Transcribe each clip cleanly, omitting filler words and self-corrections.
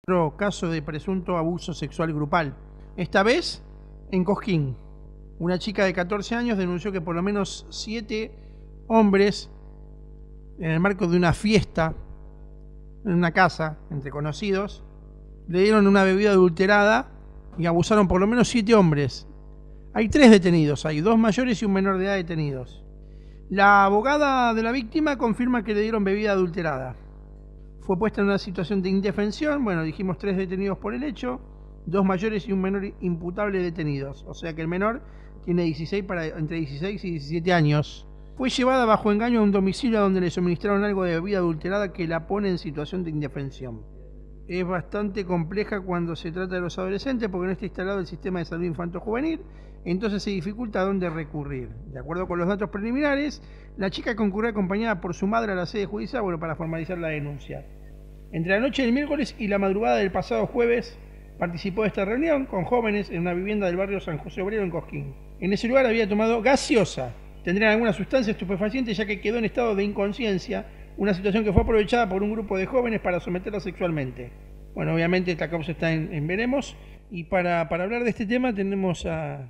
Otro caso de presunto abuso sexual grupal. Esta vez en Cosquín. Una chica de 14 años denunció que por lo menos 7 hombres, en el marco de una fiesta, en una casa, entre conocidos, le dieron una bebida adulterada y abusaron por lo menos 7 hombres. Hay 3 detenidos, hay 2 mayores y un menor de edad detenidos. La abogada de la víctima confirma que le dieron bebida adulterada. Fue puesta en una situación de indefensión. Bueno, dijimos 3 detenidos por el hecho, 2 mayores y un menor imputable detenidos. O sea que el menor tiene entre 16 y 17 años. Fue llevada bajo engaño a un domicilio donde le suministraron algo de bebida adulterada que la pone en situación de indefensión. Es bastante compleja cuando se trata de los adolescentes porque no está instalado el sistema de salud infanto-juvenil, entonces se dificulta a dónde recurrir. De acuerdo con los datos preliminares, la chica concurrió acompañada por su madre a la sede judicial para formalizar la denuncia. Entre la noche del miércoles y la madrugada del pasado jueves participó de esta reunión con jóvenes en una vivienda del barrio San José Obrero en Cosquín. En ese lugar había tomado gaseosa. Tendrían alguna sustancia estupefaciente ya que quedó en estado de inconsciencia, una situación que fue aprovechada por un grupo de jóvenes para someterla sexualmente. Bueno, obviamente esta causa está en veremos, y para hablar de este tema tenemos a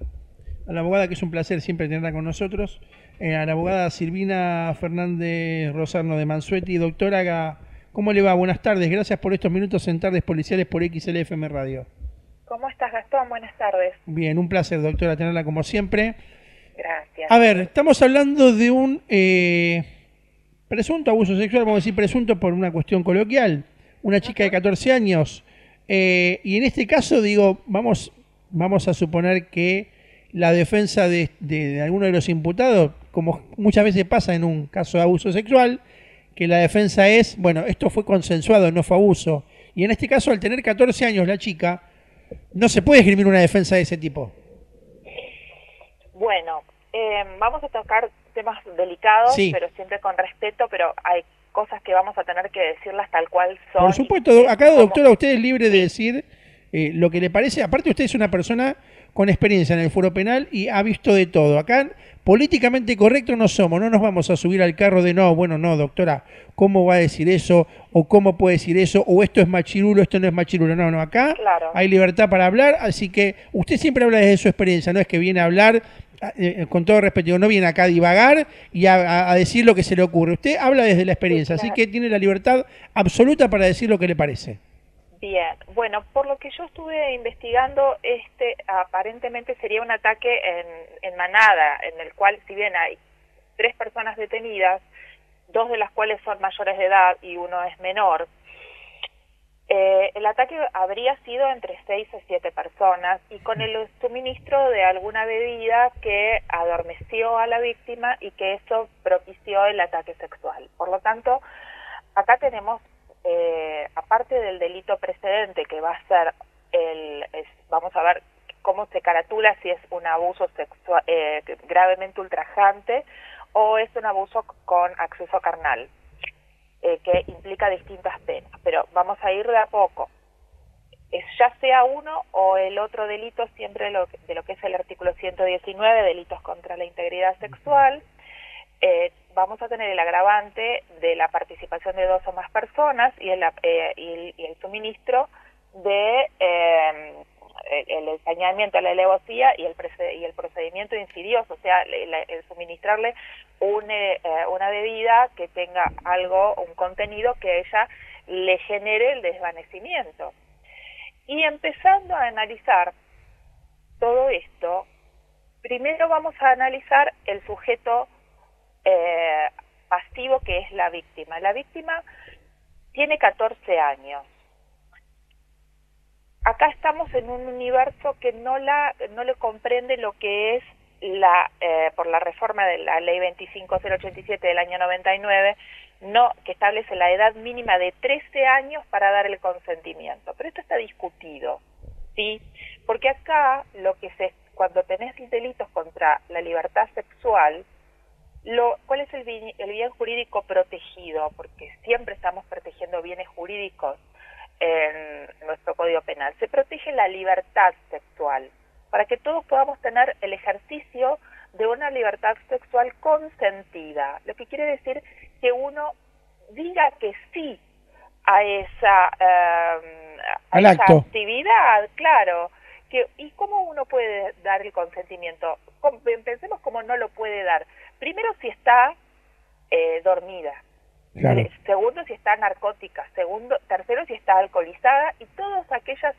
la abogada, que es un placer siempre tenerla con nosotros, a la abogada Silvina Fernández Rosarno de Mansueti. Doctora, ¿cómo le va? Buenas tardes, gracias por estos minutos en Tardes Policiales por XLFM Radio. ¿Cómo estás, Gastón? Buenas tardes. Bien, un placer, doctora, tenerla como siempre. Gracias. A ver, estamos hablando de un presunto abuso sexual, vamos a decir presunto por una cuestión coloquial, una chica de 14 años, y en este caso, digo, vamos a suponer que la defensa de alguno de los imputados, como muchas veces pasa en un caso de abuso sexual, que la defensa es, bueno, esto fue consensuado, no fue abuso, y en este caso, al tener 14 años la chica, no se puede esgrimir una defensa de ese tipo. Bueno, vamos a tocar temas delicados, Sí, pero siempre con respeto, pero hay cosas que vamos a tener que decirlas tal cual son. por supuesto, acá, doctora, usted es libre de decir lo que le parece. Aparte, usted es una persona con experiencia en el foro penal y ha visto de todo. Acá, políticamente correcto no somos, no nos vamos a subir al carro de no, bueno, no, doctora, ¿cómo va a decir eso? ¿O cómo puede decir eso? ¿O esto es machirulo, esto no es machirulo? No, no, acá Claro. hay libertad para hablar, así que usted siempre habla desde su experiencia, no es que viene a hablar, con todo respeto, no viene acá a divagar y a decir lo que se le ocurre. Usted habla desde la experiencia, Sí, claro. así que tiene la libertad absoluta para decir lo que le parece. Bien, bueno, por lo que yo estuve investigando, aparentemente sería un ataque en manada, en el cual, si bien hay 3 personas detenidas, 2 de las cuales son mayores de edad y uno es menor, el ataque habría sido entre 6 o 7 personas y con el suministro de alguna bebida que adormeció a la víctima y que eso propició el ataque sexual. Por lo tanto, acá tenemos, aparte del delito precedente que va a ser vamos a ver cómo se caratula si es un abuso sexual gravemente ultrajante o es un abuso con acceso carnal, que implica distintas penas, pero vamos a ir de a poco. Ya sea uno o el otro delito, siempre de lo que es el artículo 119, delitos contra la integridad sexual, vamos a tener el agravante de la participación de 2 o más personas y el suministro de el ensañamiento a la alevosía y el procedimiento insidioso, o sea, el suministrarle una bebida que tenga un contenido que a ella le genere el desvanecimiento. Y empezando a analizar todo esto, primero vamos a analizar el sujeto pasivo, que es la víctima. La víctima tiene 14 años. Acá estamos en un universo que no le comprende lo que es por la reforma de la ley 25087 del año 99, que establece la edad mínima de 13 años para dar el consentimiento. Pero esto está discutido, ¿sí? Porque acá cuando tenés delitos contra la libertad sexual, ¿cuál es el bien jurídico protegido? Porque siempre estamos protegiendo bienes jurídicos en nuestro Código Penal. Se protege la libertad sexual, para que todos podamos tener el ejercicio de una libertad sexual consentida, lo que quiere decir que uno diga que sí a al esa acto. actividad, claro. ¿Y cómo uno puede dar el consentimiento? Pensemos cómo no lo puede dar. Primero, si está dormida. Claro. Segundo, si está narcótica. Tercero, si está alcoholizada, y todas aquellas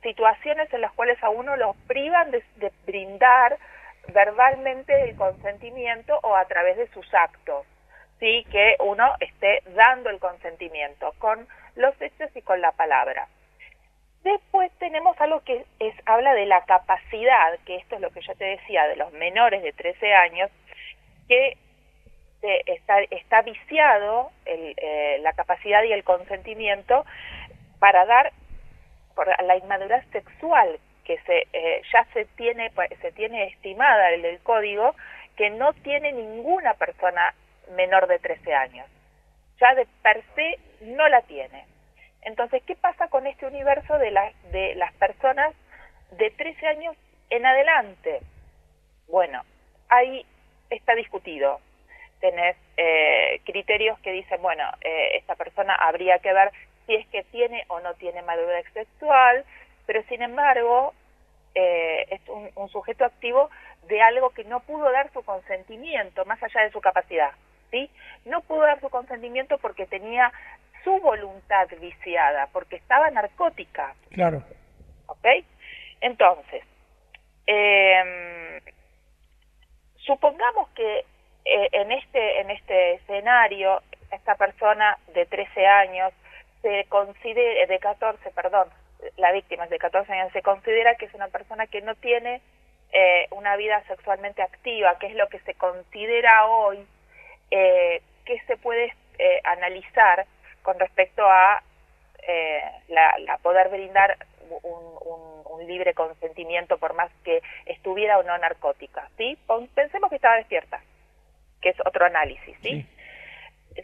situaciones en las cuales a uno lo privan de brindar verbalmente el consentimiento o a través de sus actos, sí, que uno esté dando el consentimiento con los hechos y con la palabra. Después tenemos algo que habla de la capacidad, que esto es lo que yo te decía, de los menores de 13 años, que está viciado la capacidad y el consentimiento para dar, por la inmadurez sexual que ya se tiene estimada en el código, que no tiene ninguna persona menor de 13 años. Ya de per se no la tiene. Entonces, ¿qué pasa con este universo de las personas de 13 años en adelante? Bueno, ahí está discutido. Tenés criterios que dicen, bueno, esta persona habría que ver si es que tiene o no tiene madurez sexual, pero sin embargo es un sujeto activo de algo que no pudo dar su consentimiento, más allá de su capacidad, ¿sí? No pudo dar su consentimiento porque tenía su voluntad viciada, porque estaba narcótica. Claro. ¿Ok? Entonces, supongamos que en este escenario, esta persona de 13 años de 14, perdón, la víctima es de 14 años, se considera que es una persona que no tiene una vida sexualmente activa, que es lo que se considera hoy, que se puede analizar con respecto a la poder brindar un libre consentimiento por más que estuviera o no narcótica, ¿sí? Pensemos que estaba despierta, que es otro análisis, ¿sí?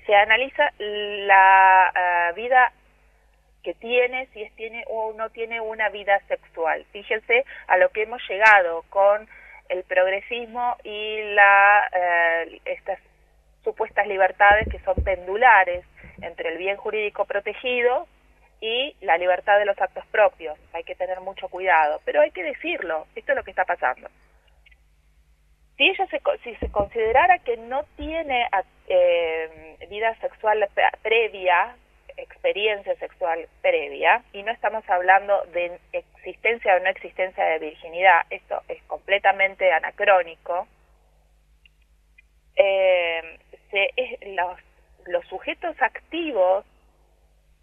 Se analiza la vida que tiene, si tiene o no tiene una vida sexual. Fíjense a lo que hemos llegado con el progresismo y estas supuestas libertades que son pendulares entre el bien jurídico protegido y la libertad de los actos propios. Hay que tener mucho cuidado, pero hay que decirlo, esto es lo que está pasando. Si se considerara que no tiene vida sexual previa, experiencia sexual previa, y no estamos hablando de existencia o no existencia de virginidad, esto es completamente anacrónico, los sujetos activos,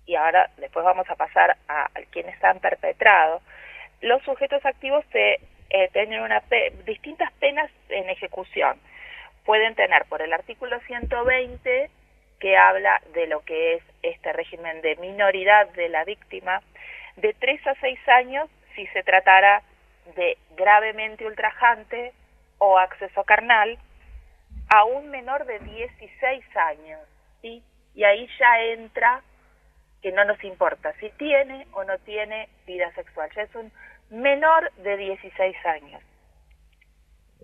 y ahora después vamos a pasar a quienes han perpetrado, los sujetos activos tienen distintas penas en ejecución. Pueden tener por el artículo 120, que habla de lo que es este régimen de minoridad de la víctima, de 3 a 6 años si se tratara de gravemente ultrajante o acceso carnal, a un menor de 16 años, ¿sí? Y ahí ya entra que no nos importa si tiene o no tiene vida sexual, ya es un menor de 16 años.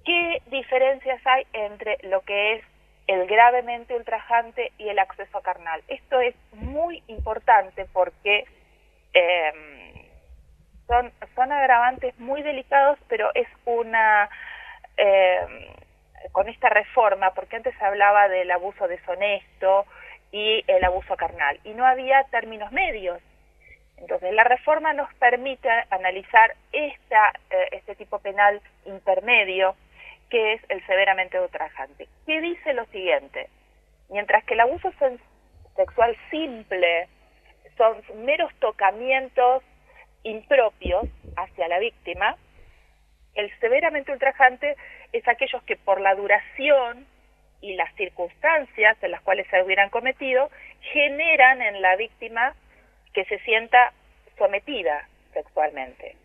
¿Qué diferencias hay entre lo que es el gravemente ultrajante y el acceso carnal? Esto es muy importante porque son agravantes muy delicados, pero es con esta reforma, porque antes se hablaba del abuso deshonesto y el abuso carnal, y no había términos medios. Entonces, la reforma nos permite analizar este tipo penal intermedio, que es el severamente ultrajante, que dice lo siguiente: mientras que el abuso sexual simple son meros tocamientos impropios hacia la víctima, el severamente ultrajante es aquellos que por la duración y las circunstancias en las cuales se hubieran cometido generan en la víctima que se sienta sometida sexualmente.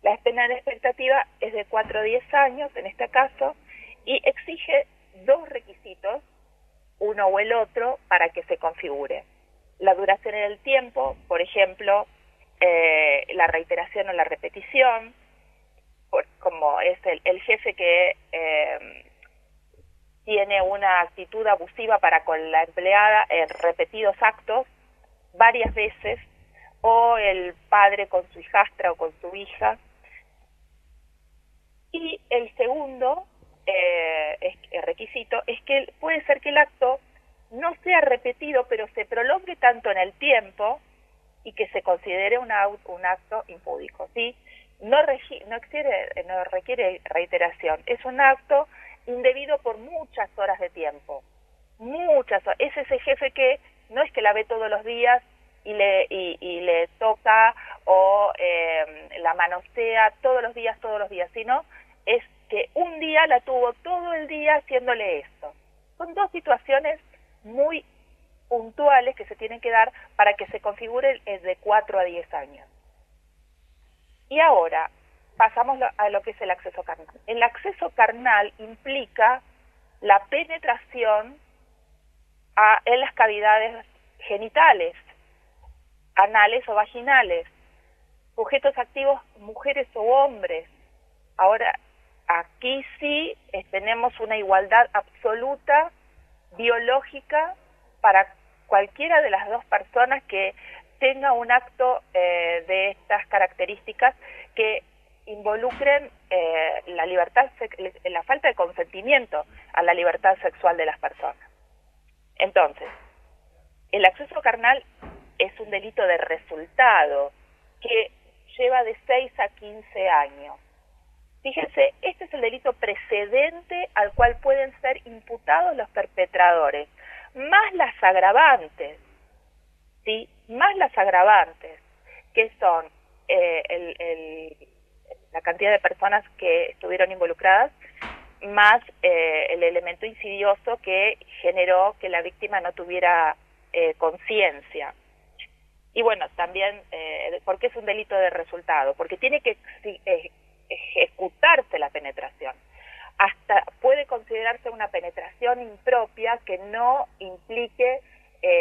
La pena de expectativa es de 4 a 10 años en este caso, y exige 2 requisitos, uno o el otro, para que se configure: la duración en el tiempo, por ejemplo, la reiteración o la repetición, como es el jefe que tiene una actitud abusiva para con la empleada en repetidos actos, varias veces, o el padre con su hijastra o con su hija. Y el segundo requisito es que puede ser que el acto no sea repetido, pero se prolongue tanto en el tiempo y que se considere un acto impúdico, ¿sí? No requiere reiteración, es un acto indebido por muchas horas de tiempo, muchas horas. Es ese jefe que no es que la ve todos los días y le toca o la manosea todos los días, sino es que un día la tuvo todo el día haciéndole esto. Son dos situaciones muy puntuales que se tienen que dar para que se configure de 4 a 10 años. Y ahora pasamos a lo que es el acceso carnal. El acceso carnal implica la penetración en las cavidades genitales, anales o vaginales, sujetos activos, mujeres o hombres. Ahora, aquí sí tenemos una igualdad absoluta, biológica, para cualquiera de las dos personas que tenga un acto de estas características que involucren la falta de consentimiento a la libertad sexual de las personas. Entonces, el acceso carnal es un delito de resultado que lleva de 6 a 15 años. Fíjense, este es el delito precedente al cual pueden ser imputados los perpetradores, más las agravantes, ¿sí? Más las agravantes, que son la cantidad de personas que estuvieron involucradas, más el elemento insidioso que generó que la víctima no tuviera conciencia. Y bueno, también, ¿por qué es un delito de resultado? Porque tiene que ejecutarse la penetración. Hasta puede considerarse una penetración impropia que no implique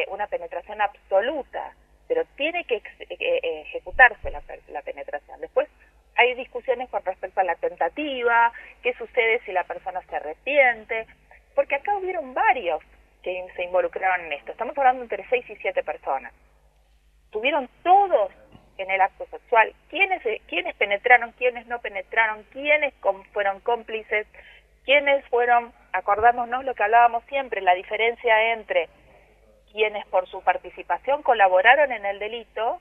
una penetración absoluta, pero tiene que ejecutarse la penetración. Después hay discusiones con respecto a la tentativa, qué sucede si la persona se arrepiente, porque acá hubieron varios que se involucraron en esto. Estamos hablando entre 6 y 7 personas. Tuvieron todos en el acto sexual, quiénes penetraron, quiénes no penetraron, quiénes fueron cómplices, quiénes fueron, acordémonos lo que hablábamos siempre, la diferencia entre quienes por su participación colaboraron en el delito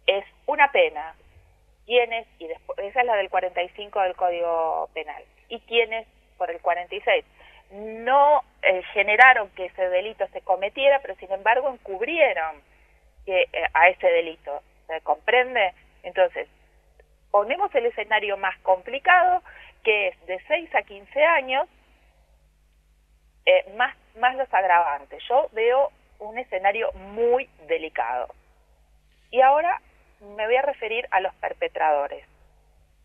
es una pena, quienes, y después, esa es la del 45 del Código Penal, y quienes por el 46 no generaron que ese delito se cometiera, pero sin embargo encubrieron a ese delito. ¿Se comprende? Entonces, ponemos el escenario más complicado, que es de 6 a 15 años, más los agravantes. Yo veo un escenario muy delicado. Y ahora me voy a referir a los perpetradores.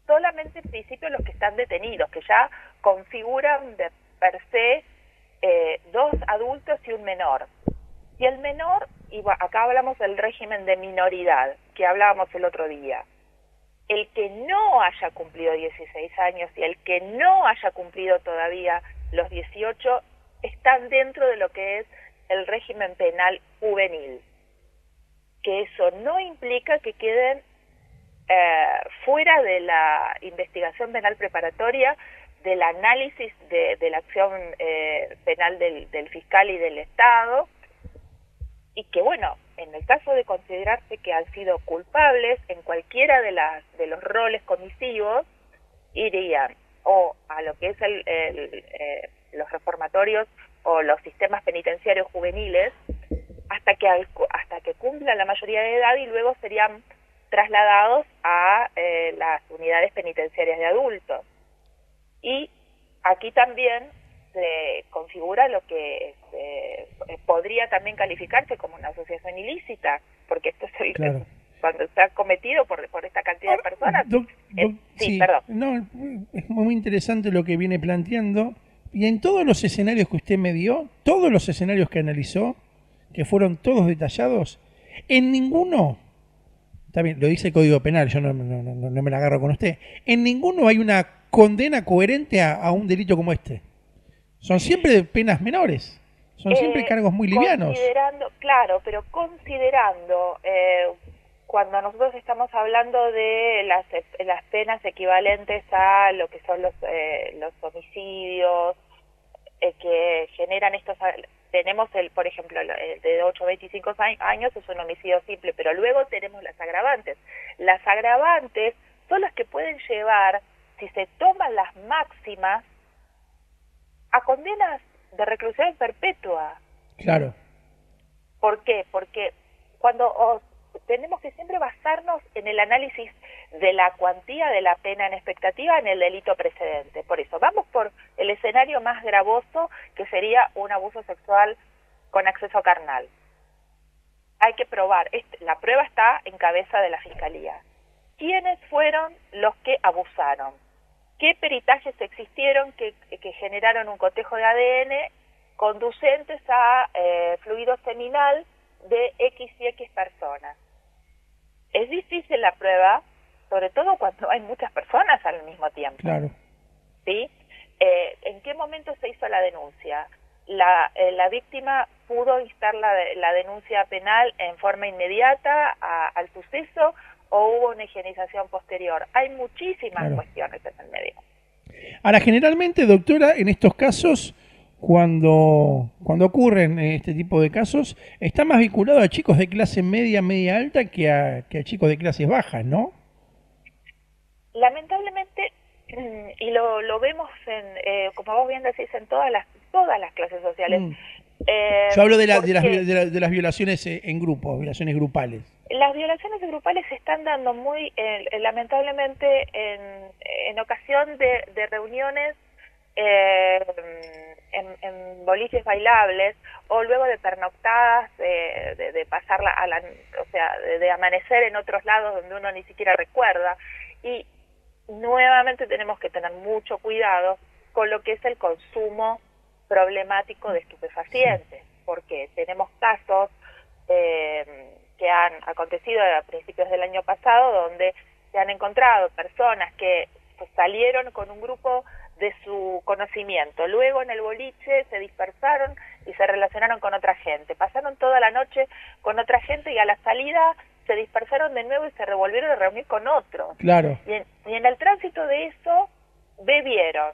Solamente en principio los que están detenidos, que ya configuran de per se 2 adultos y un menor. Y el menor, y acá hablamos del régimen de minoridad, que hablábamos el otro día. El que no haya cumplido 16 años y el que no haya cumplido todavía los 18 están dentro de lo que es el régimen penal juvenil. Que eso no implica que queden fuera de la investigación penal preparatoria, del análisis de la acción penal del fiscal y del Estado, y que bueno, en el caso de considerarse que han sido culpables en cualquiera de los roles comisivos, irían o a lo que es los reformatorios o los sistemas penitenciarios juveniles hasta que cumplan la mayoría de edad, y luego serían trasladados a las unidades penitenciarias de adultos. Y aquí también se configura lo que podría también calificarse como una asociación ilícita, porque esto es Claro. cuando está cometido por esta cantidad de personas. Sí, perdón. No, es muy interesante lo que viene planteando. Y en todos los escenarios que usted me dio, todos los escenarios que analizó, que fueron todos detallados, en ninguno, está bien, lo dice el Código Penal, yo no me la agarro con usted, en ninguno hay una condena coherente a un delito como este. Son siempre penas menores, son siempre cargos muy livianos. Considerando cuando nosotros estamos hablando de las penas equivalentes a lo que son los homicidios que generan estos, tenemos por ejemplo, el de 8 a 25 años es un homicidio simple, pero luego tenemos las agravantes. Las agravantes son las que pueden llevar, si se toman las máximas, a condenas de reclusión perpetua. Claro. ¿Por qué? Porque tenemos que siempre basarnos en el análisis de la cuantía de la pena en expectativa en el delito precedente. Por eso, vamos por el escenario más gravoso, que sería un abuso sexual con acceso carnal. Hay que probar, la prueba está en cabeza de la Fiscalía. ¿Quiénes fueron los que abusaron? ¿Qué peritajes existieron que generaron un cotejo de ADN conducentes a fluido seminal de X y X personas? Es difícil la prueba, sobre todo cuando hay muchas personas al mismo tiempo. Claro. ¿Sí? ¿En qué momento se hizo la denuncia? La víctima pudo instar la denuncia penal en forma inmediata al suceso, o hubo una higienización posterior. Hay muchísimas cuestiones en el medio. Ahora, generalmente, doctora, en estos casos, cuando ocurren este tipo de casos, está más vinculado a chicos de clase media, media alta, que a chicos de clases bajas, ¿no? Lamentablemente, y lo vemos como vos bien decís, en todas las clases sociales. Yo hablo de las violaciones en grupo, violaciones grupales. Las violaciones grupales se están dando muy, lamentablemente, en ocasión de reuniones en boliches bailables, o luego de pernoctadas, de pasarla de amanecer en otros lados donde uno ni siquiera recuerda. Y nuevamente tenemos que tener mucho cuidado con lo que es el consumo problemático de estupefacientes, porque tenemos casos que han acontecido a principios del año pasado, donde se han encontrado personas que salieron con un grupo de su conocimiento, luego en el boliche se dispersaron y se relacionaron con otra gente, pasaron toda la noche con otra gente y a la salida se dispersaron de nuevo y se revolvieron a reunir con otros. Claro. Y en el tránsito de eso bebieron,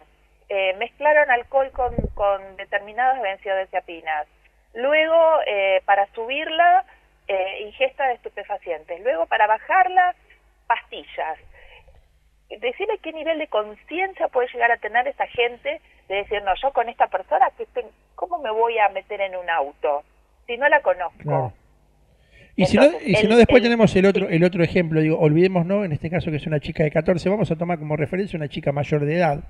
mezclaron alcohol con determinadas benzodiazepinas, luego para subirla ingesta de estupefacientes, luego para bajarla pastillas. Decime qué nivel de conciencia puede llegar a tener esa gente de decir, no, yo con esta persona, ¿cómo me voy a meter en un auto si no la conozco? Claro. Y entonces, si no después tenemos el otro ejemplo, digo, olvidémonos, en este caso que es una chica de 14, vamos a tomar como referencia una chica mayor de edad,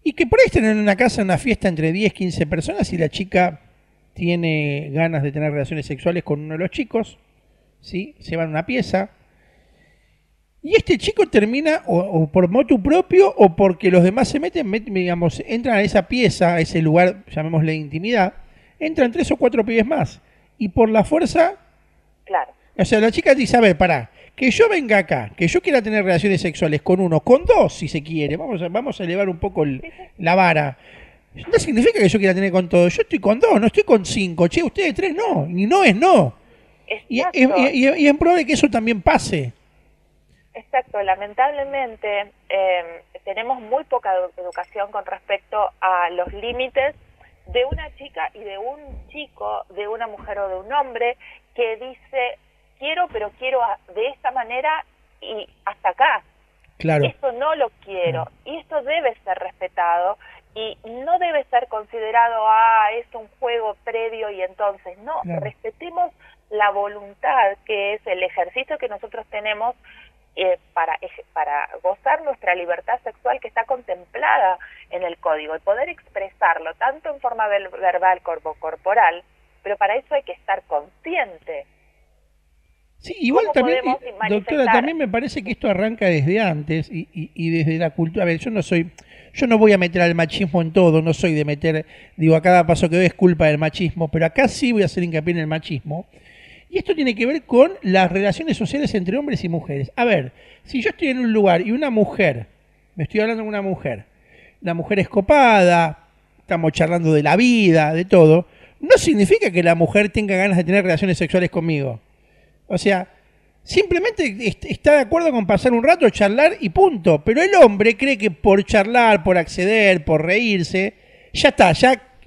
y que por ahí estén en una casa, en una fiesta entre 10, 15 personas, y la chica tiene ganas de tener relaciones sexuales con uno de los chicos, ¿sí? Se van a una pieza, y este chico termina o por motu propio o porque los demás se meten, digamos, entran a esa pieza, a ese lugar, llamémosle intimidad, entran 3 o 4 pibes más, y por la fuerza... Claro. O sea, la chica dice, a ver, pará, que yo venga acá, que yo quiera tener relaciones sexuales con uno, con dos, si se quiere, vamos a elevar un poco la vara. No significa que yo quiera tener con todos, yo estoy con 2, no estoy con 5, che, ustedes 3 no, y no es no. Y es probable que eso también pase. Exacto, lamentablemente tenemos muy poca educación con respecto a los límites de una chica y de un chico, de una mujer o de un hombre que dice, pero quiero de esta manera y hasta acá. Claro. Esto no lo quiero, y esto debe ser respetado y no debe ser considerado, es un juego previo y entonces, no, claro. Respetemos la voluntad, que es el ejercicio que nosotros tenemos para gozar nuestra libertad sexual, que está contemplada en el código, y poder expresarlo tanto en forma verbal como corporal, pero para eso hay que estar consciente. Sí, igual también, doctora, también me parece que esto arranca desde antes y desde la cultura. A ver, yo no voy a meter al machismo en todo, no soy de meter, digo, a cada paso que doy es culpa del machismo, pero acá sí voy a hacer hincapié en el machismo. Y esto tiene que ver con las relaciones sociales entre hombres y mujeres. A ver, si yo estoy en un lugar y una mujer, me estoy hablando de una mujer, la mujer es copada, estamos charlando de la vida, de todo, no significa que la mujer tenga ganas de tener relaciones sexuales conmigo. O sea, simplemente está de acuerdo con pasar un rato, charlar y punto. Pero el hombre cree que por charlar, por acceder, por reírse, ya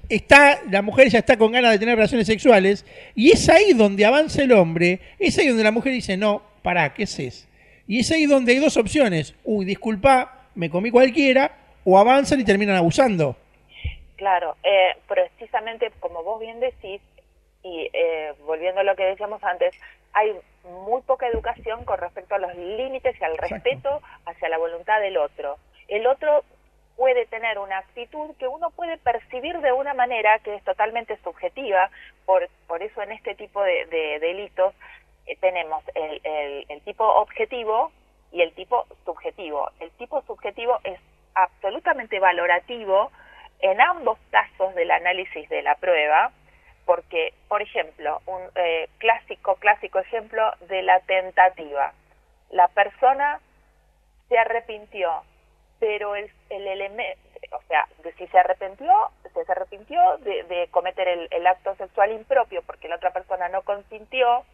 está, la mujer ya está con ganas de tener relaciones sexuales, y es ahí donde avanza el hombre, es ahí donde la mujer dice, no, pará, ¿qué es? Y es ahí donde hay dos opciones, uy, disculpa, me comí cualquiera, o avanzan y terminan abusando. Claro, precisamente como vos bien decís, y volviendo a lo que decíamos antes, hay muy poca educación con respecto a los límites y al respeto hacia la voluntad del otro. El otro puede tener una actitud que uno puede percibir de una manera que es totalmente subjetiva, por eso en este tipo de delitos tenemos el tipo objetivo y el tipo subjetivo. El tipo subjetivo es absolutamente valorativo en ambos casos del análisis de la prueba, porque, por ejemplo, un clásico ejemplo de la tentativa. La persona se arrepintió, pero el elemento, o sea, si se arrepintió de cometer el acto sexual impropio porque la otra persona no consintió,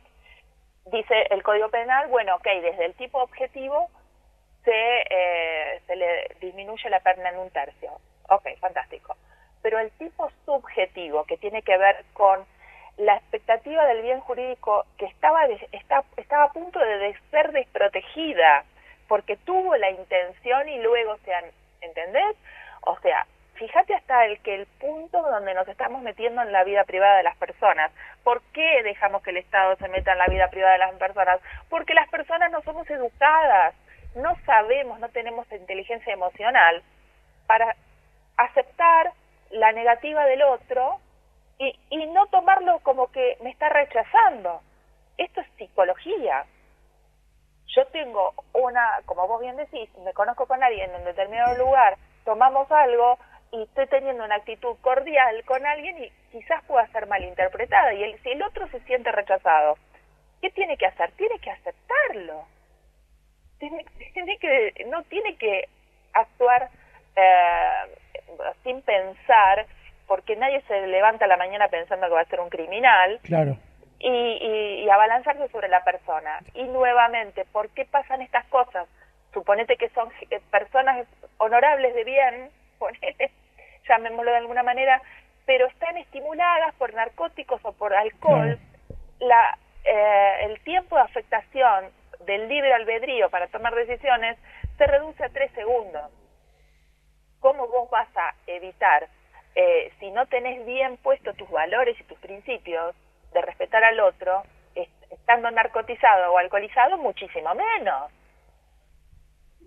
dice el Código Penal, bueno, ok, desde el tipo objetivo se le disminuye la pena en un tercio. Ok, fantástico. Pero el tipo subjetivo, que tiene que ver con la expectativa del bien jurídico que estaba a punto de ser desprotegida, porque tuvo la intención y luego ¿entendés? O sea, fíjate hasta el punto donde nos estamos metiendo en la vida privada de las personas. ¿Por qué dejamos que el Estado se meta en la vida privada de las personas? Porque las personas no somos educadas, no sabemos, no tenemos inteligencia emocional para aceptar la negativa del otro y no tomarlo como que me está rechazando. Esto es psicología. Yo tengo como vos bien decís, me conozco con alguien en un determinado lugar, tomamos algo y estoy teniendo una actitud cordial con alguien y quizás pueda ser malinterpretada. Y si el otro se siente rechazado, ¿qué tiene que hacer? Tiene que aceptarlo. No tiene que actuar sin pensar, porque nadie se levanta a la mañana pensando que va a ser un criminal. Claro. Y abalanzarse sobre la persona. Y nuevamente, ¿por qué pasan estas cosas? Suponete que son personas honorables de bien, llamémoslo de alguna manera, pero están estimuladas por narcóticos o por alcohol. Claro. El tiempo de afectación del libre albedrío para tomar decisiones se reduce a 3 segundos. ¿Cómo vos vas a evitar, si no tenés bien puestos tus valores y tus principios, de respetar al otro, estando narcotizado o alcoholizado, muchísimo menos?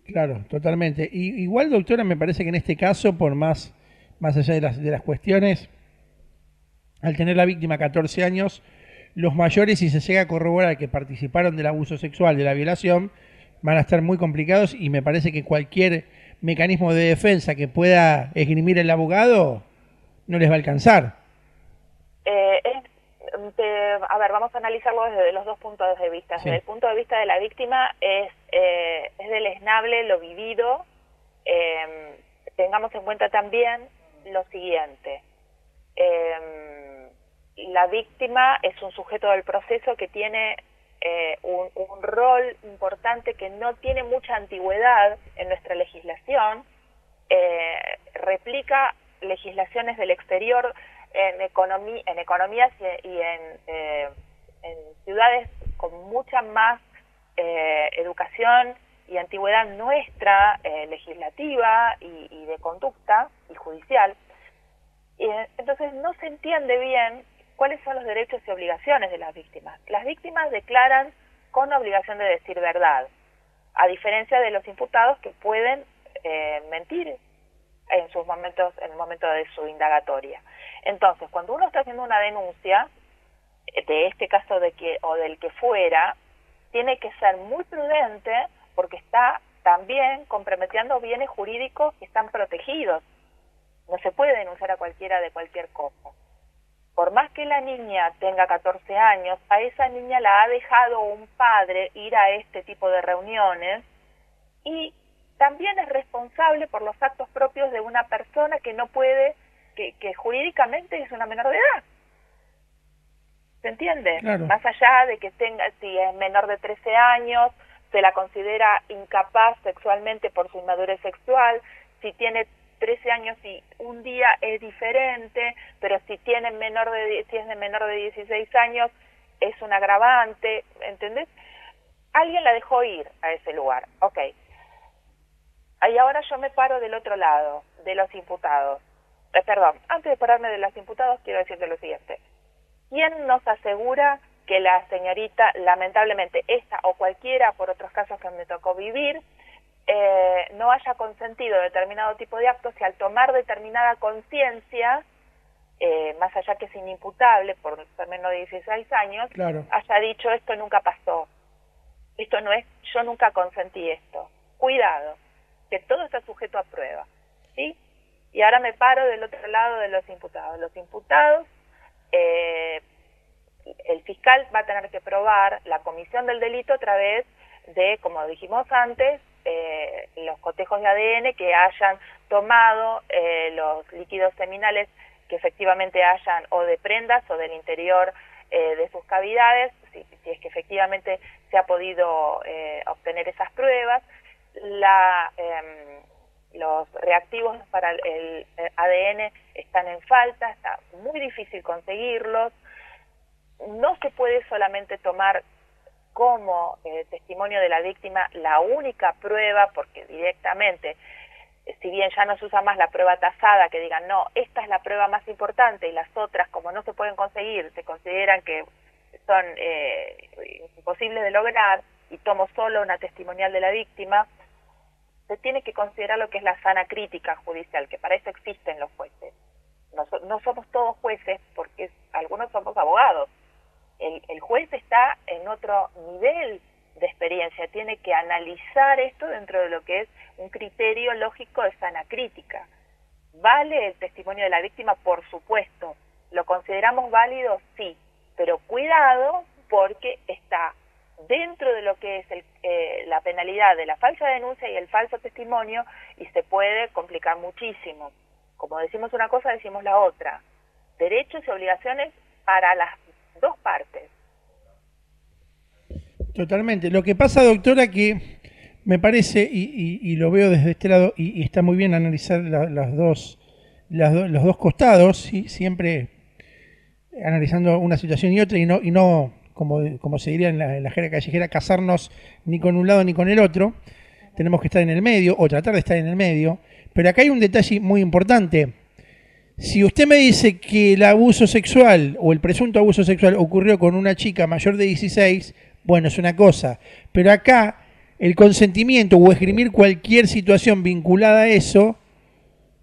Claro, totalmente. Y igual, doctora, me parece que en este caso, por más allá de las cuestiones, al tener la víctima 14 años, los mayores, si se llega a corroborar que participaron del abuso sexual, de la violación, van a estar muy complicados, y me parece que cualquier mecanismo de defensa que pueda esgrimir el abogado no les va a alcanzar. A ver, vamos a analizarlo desde los dos puntos de vista. Sí. Desde el punto de vista de la víctima es deleznable lo vivido. Tengamos en cuenta también lo siguiente. La víctima es un sujeto del proceso que tiene un rol importante que no tiene mucha antigüedad en nuestra legislación. Replica legislaciones del exterior en economías y en ciudades con mucha más educación y antigüedad nuestra, legislativa y de conducta y judicial. Entonces no se entiende bien cuáles son los derechos y obligaciones de las víctimas. Las víctimas declaran con obligación de decir verdad, a diferencia de los imputados que pueden mentir en el momento de su indagatoria. Entonces, cuando uno está haciendo una denuncia de este caso o del que fuera, tiene que ser muy prudente porque está también comprometiendo bienes jurídicos que están protegidos. No se puede denunciar a cualquiera de cualquier cosa. Por más que la niña tenga 14 años, a esa niña la ha dejado un padre ir a este tipo de reuniones y también es responsable por los actos propios de una persona que no puede, que jurídicamente es una menor de edad. ¿Se entiende? Claro. Más allá de que tenga, si es menor de 13 años, se la considera incapaz sexualmente por su inmadurez sexual. Si tiene 13 años y un día es diferente, pero si es de menor de 16 años es un agravante, ¿entendés? Alguien la dejó ir a ese lugar, ok. Y ahora yo me paro del otro lado, de los imputados. Perdón, antes de pararme de los imputados quiero decirte lo siguiente. ¿Quién nos asegura que la señorita, lamentablemente esta o cualquiera, por otros casos que me tocó vivir, no haya consentido determinado tipo de actos y al tomar determinada conciencia, más allá que es inimputable por ser menor de 16 años, Claro. haya dicho esto nunca pasó, esto no es, yo nunca consentí esto? Cuidado, que todo está sujeto a prueba, ¿sí? Y ahora me paro del otro lado de los imputados. Los imputados, el fiscal va a tener que probar la comisión del delito a través de, como dijimos antes, los cotejos de ADN que hayan tomado los líquidos seminales que efectivamente hayan o de prendas o del interior de sus cavidades, si es que efectivamente se ha podido obtener esas pruebas. Los reactivos para el ADN están en falta, está muy difícil conseguirlos. No se puede solamente tomar como testimonio de la víctima la única prueba, porque directamente, si bien ya no se usa más la prueba tasada, que digan, no, esta es la prueba más importante y las otras, como no se pueden conseguir, se consideran que son imposibles de lograr y tomo solo una testimonial de la víctima, se tiene que considerar lo que es la sana crítica judicial, que para eso existen los jueces. No somos todos jueces porque algunos somos abogados. El juez está en otro nivel de experiencia, tiene que analizar esto dentro de lo que es un criterio lógico de sana crítica. ¿Vale el testimonio de la víctima? Por supuesto. ¿Lo consideramos válido? Sí, pero cuidado porque está dentro de lo que es la penalidad de la falsa denuncia y el falso testimonio y se puede complicar muchísimo. Como decimos una cosa, decimos la otra. Derechos y obligaciones para las dos partes. Totalmente. Lo que pasa, doctora, que me parece, y lo veo desde este lado, y está muy bien analizar los dos costados, ¿sí? Siempre analizando una situación y otra, y no como se diría en la jerga callejera, casarnos ni con un lado ni con el otro. Tenemos que estar en el medio, o tratar de estar en el medio. Pero acá hay un detalle muy importante. Si usted me dice que el abuso sexual o el presunto abuso sexual ocurrió con una chica mayor de 16, bueno, es una cosa. Pero acá el consentimiento o esgrimir cualquier situación vinculada a eso,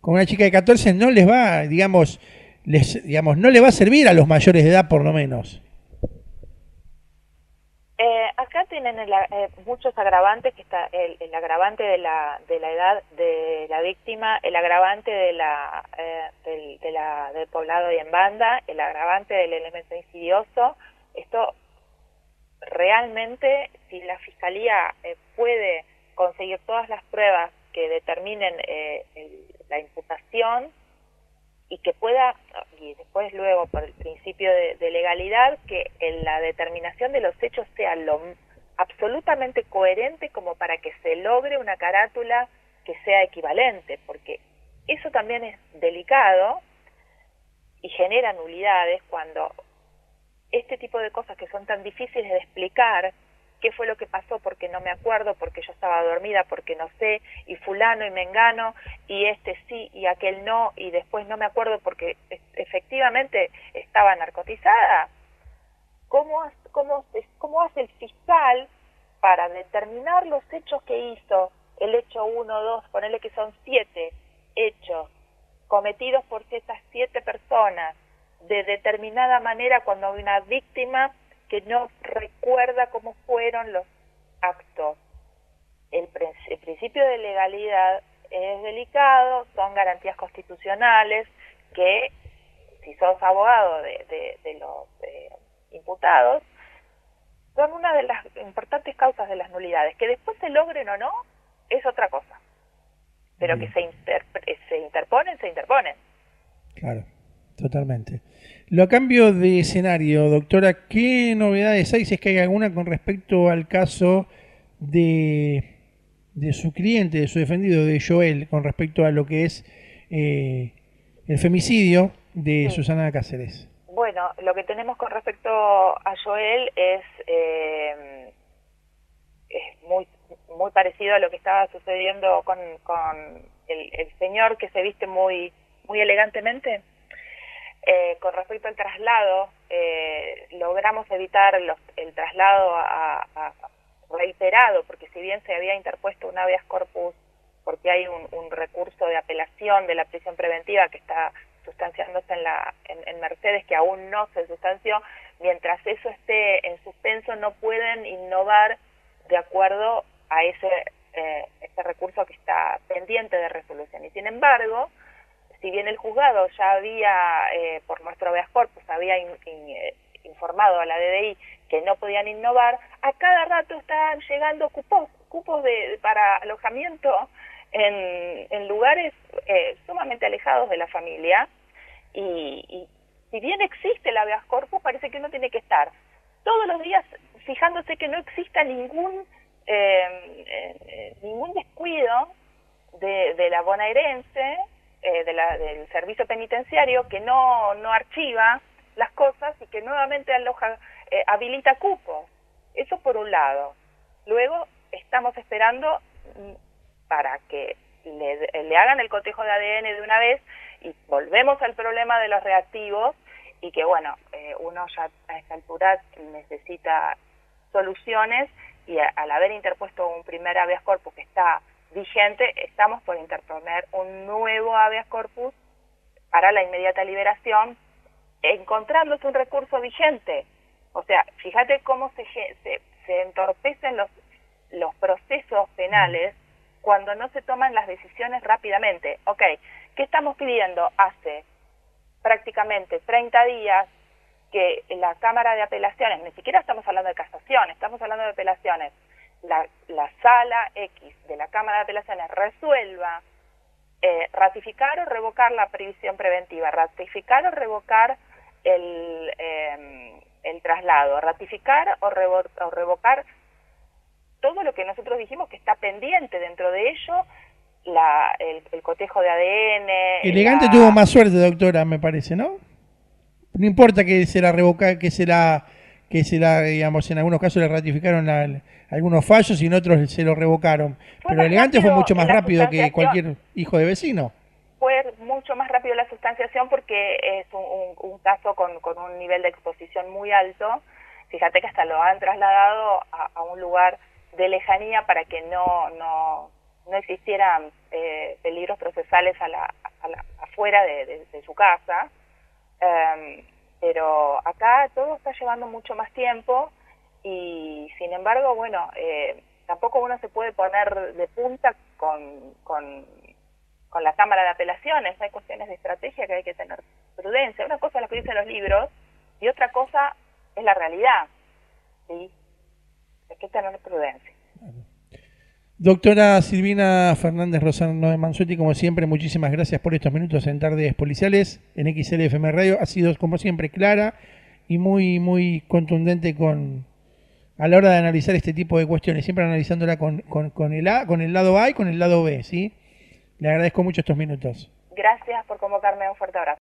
con una chica de 14 no les va, digamos, no le va a servir a los mayores de edad por lo menos. Acá tienen muchos agravantes, que está el agravante de la edad de la víctima, el agravante del poblado y en banda, el agravante del elemento insidioso. Esto realmente, si la fiscalía puede conseguir todas las pruebas que determinen la imputación y que pueda, y después luego por el principio de legalidad, que en la determinación de los hechos sea lo absolutamente coherente como para que se logre una carátula que sea equivalente, porque eso también es delicado y genera nulidades cuando este tipo de cosas que son tan difíciles de explicar, qué fue lo que pasó porque no me acuerdo, porque yo estaba dormida, porque no sé, y fulano y mengano, y este sí y aquel no, y después no me acuerdo porque efectivamente estaba narcotizada. ¿Cómo hace el fiscal para determinar los hechos que hizo? El hecho 1, 2, ponerle que son 7 hechos cometidos por estas 7 personas, de determinada manera cuando hay una víctima que no recuerda cómo fueron los actos. El principio de legalidad es delicado, son garantías constitucionales que, si sos abogado de los imputados, son una de las importantes causas de las nulidades. Que después se logren o no, es otra cosa. Pero que se interponen, se interponen. Claro, totalmente. Lo cambio de escenario, doctora, ¿qué novedades hay, si es que hay alguna, con respecto al caso de su cliente, de su defendido, de Joel, con respecto a lo que es el femicidio de Sí. Susana Cáceres? Bueno, lo que tenemos con respecto a Joel es muy parecido a lo que estaba sucediendo con el señor que se viste muy elegantemente. Con respecto al traslado, logramos evitar el traslado reiterado, porque si bien se había interpuesto un habeas corpus, porque hay un recurso de apelación de la prisión preventiva que está sustanciándose en Mercedes, que aún no se sustanció, mientras eso esté en suspenso no pueden innovar de acuerdo a ese recurso que está pendiente de resolución. Y sin embargo, si bien el juzgado ya había, por nuestro habeas corpus, había informado a la DDI que no podían innovar, a cada rato están llegando cupos para alojamiento en lugares sumamente alejados de la familia, y si bien existe el habeas corpus, parece que uno tiene que estar todos los días fijándose que no exista ningún descuido de la bonaerense, del servicio penitenciario, que no archiva las cosas y que nuevamente habilita cupos. Eso por un lado. Luego estamos esperando para que le hagan el cotejo de ADN de una vez, y volvemos al problema de los reactivos, y que bueno, uno ya a esta altura necesita soluciones, y al haber interpuesto un primer habeas corpus que está vigente, estamos por interponer un nuevo habeas corpus para la inmediata liberación, encontrándose un recurso vigente. O sea, fíjate cómo se entorpecen los procesos penales cuando no se toman las decisiones rápidamente. Ok, ¿qué estamos pidiendo? Hace prácticamente 30 días que la Cámara de Apelaciones, ni siquiera estamos hablando de casación, estamos hablando de apelaciones, la Sala X de la Cámara de Apelaciones resuelva ratificar o revocar la prisión preventiva, ratificar o revocar el traslado, ratificar o revocar todo lo que nosotros dijimos que está pendiente, dentro de ello el cotejo de ADN. Elegante tuvo más suerte, doctora, me parece, ¿no? No importa que se la revoca, que se la, digamos, en algunos casos le ratificaron algunos fallos y en otros se lo revocaron. Pero Elegante fue mucho más rápido que cualquier hijo de vecino. Fue mucho más rápido la sustanciación, porque es un caso con un nivel de exposición muy alto. Fíjate que hasta lo han trasladado a un lugar de lejanía para que no existieran peligros procesales afuera de su casa. Pero acá todo está llevando mucho más tiempo, y sin embargo, bueno, tampoco uno se puede poner de punta con la Cámara de Apelaciones. Hay cuestiones de estrategia que hay que tener prudencia. Una cosa es lo que dicen los libros y otra cosa es la realidad, ¿sí? Hay que tener prudencia. Doctora Silvina Fernández Rosano de Mansuetti, como siempre, muchísimas gracias por estos minutos en Tardes Policiales en XLFM Radio. Ha sido, como siempre, clara y muy contundente a la hora de analizar este tipo de cuestiones, siempre analizándola con el lado A y con el lado B, ¿sí? Le agradezco mucho estos minutos. Gracias por convocarme. Un fuerte abrazo.